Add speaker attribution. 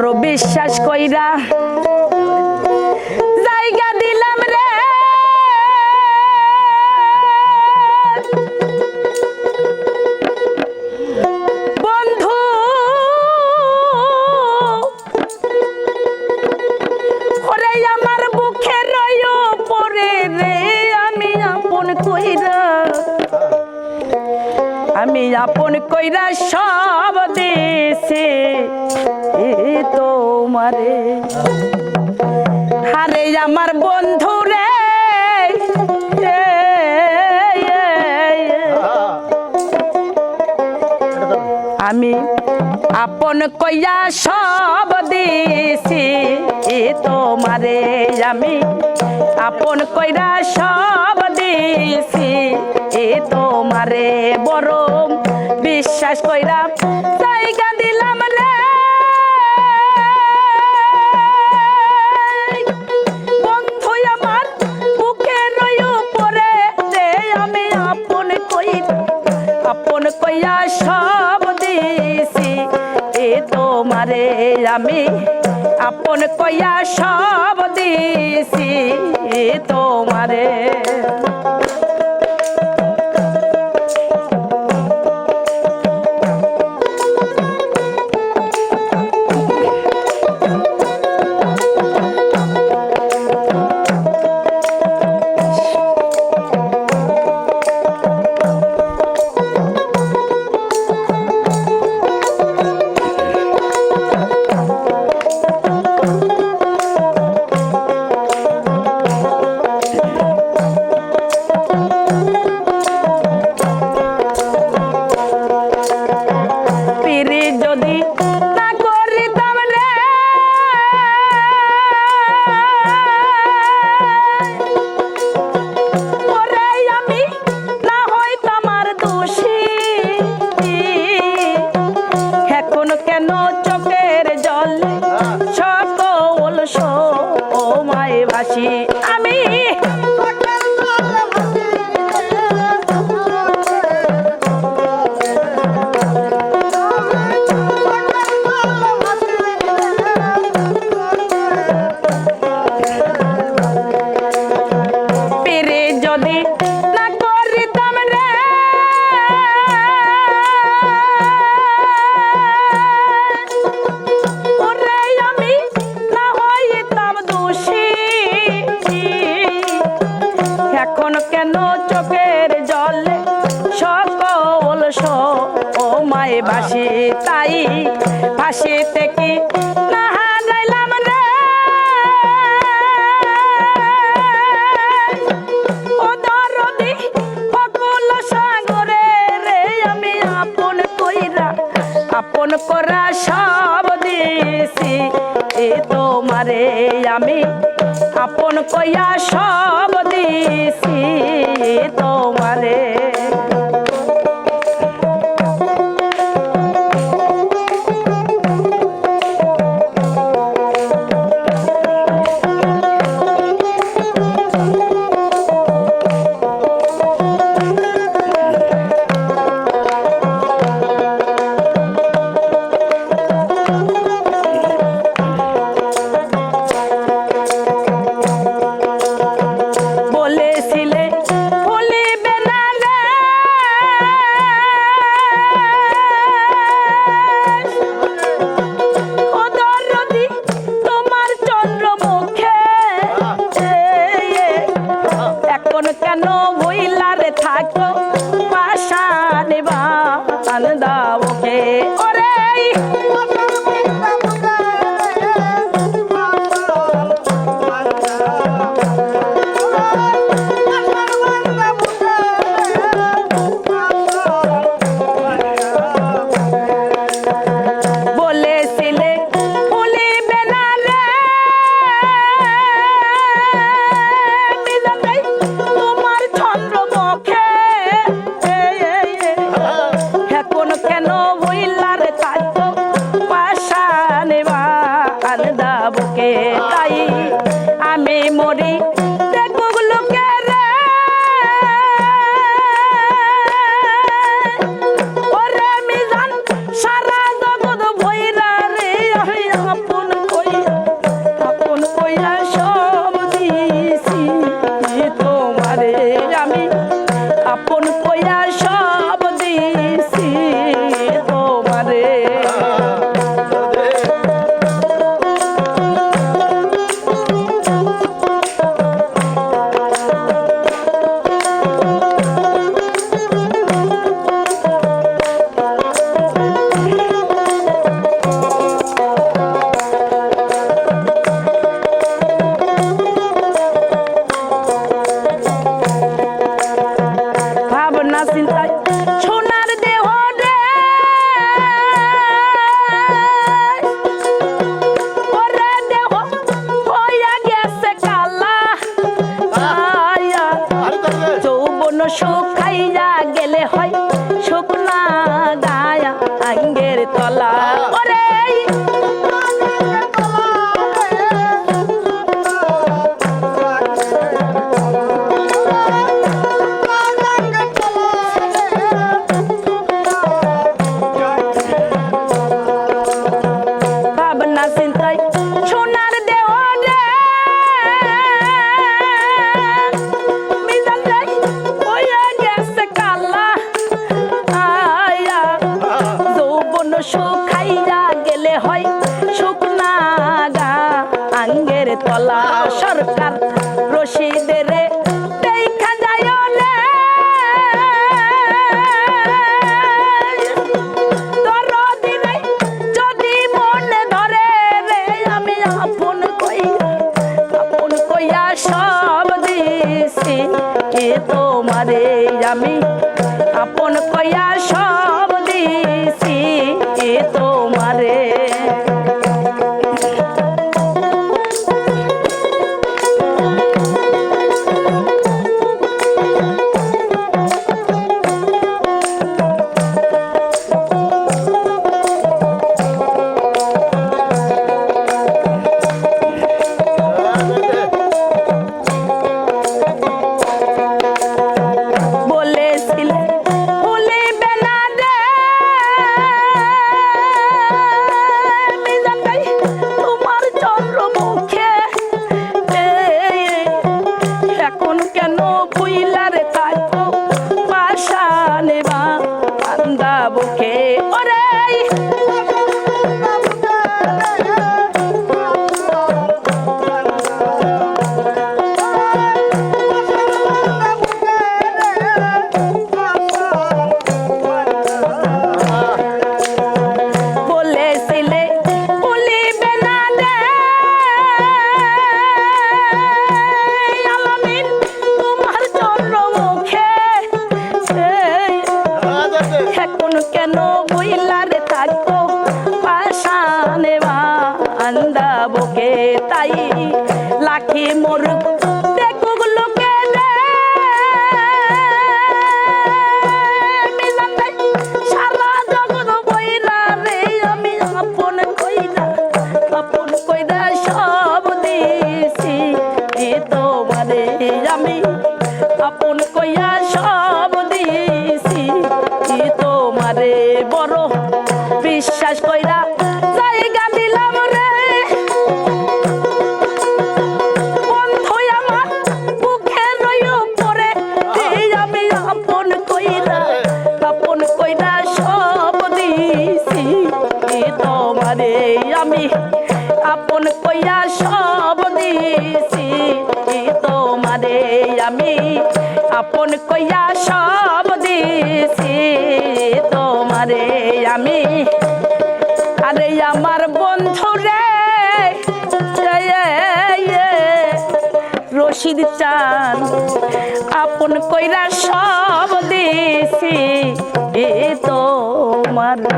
Speaker 1: বড় বিশ্বাস কইরা জায়গা দিলাম রে বন্ধু ওরে আমার বুকে রয় পরে রে আমি আপন কইরা সব দিছি তোমারে আরে আমার বন্ধু রে আমি আপন কইয়া সব দিছি তোমারে আমি আপন কইরা সব দিছি তোমারে বড় বিশ্বাস কইরা জায়গা দিলাম রে বন্ধু আমার বুকে রয় পরে রে আমি আপন কইয়া সব দিছি তোমারে আমি আপন কইয়া সব দিছি তোমারে আমি পেরে যদি না করিতাম রে ওরে আমি না হইতাম দোষী এখন কেন চোখের জলে সকল সময় ভাসি তাই ভাসিতে কি না হারাইলাম রে ও দরদি অকুল সাগরে রে আমি আপন করা সব দিছি তোমারে আমি আপন কইয়া সব দিছি তোমারে কেন বইলারে থাকো পাশানে বান দাওকে ওরে বলেছিলে ভুলিবে না রে তোমার চন্দ্রমুখে এখন কেন বইলারে থাকো পাশানে বান দাওকে তাই আমি মরি সারা জগৎ ভৈরা রে আমি আঙ্গের তলা ওরে ভাবনা চিন্তায় সোনার দেওয়ারে মিজান রে হইয়া গেছে কালা আয়া যৌবন শুকাইয়া গেলে হয় শুকনা গা আঙ্গের তলা সরকার রশিদের দেখা যায় রে দরদিনে যদি মনে ধরে রে আমি আপন কইয়া সব দিছি এ তোমারে আমি আপন কইয়া সব দিছি এ তোমারে বলেছিলে ভুলিবে না রে মিজান ভাই তোমার চন্দ্রমুখে এখন কেন ভুইলারে থাকো পাশানে বান্দা বুকে ওরে বলেছিলে ভুলিবে না রে আলামিন তোমার চন্দ্রমুখে এখন কেন বইলারে থাকো পাশানে বান্দা বুকে তাই লাখি মরুক দেখুক লোকে রে মিজান ভাই সারা জগৎ বইরা রে আমি আপন কইরা সব দিছি এ তোমারে আমি আপন কইয়া সব দিছি এ তোমারে বড় বিশ্বাস কইরা জায়গা দিলাম রে বন্ধু আমার বুকে রইও পরে আমি আপন কইরা সব দিছি এ তোমারে আমি আপন কইয়া সব দিছি এ তোমারে আমি আপন কইয়া সব দিছি তোমারে আমি আরে আমার বন্ধু রে রশিদ চান আপন কইরা সব দিছি এ তোমারে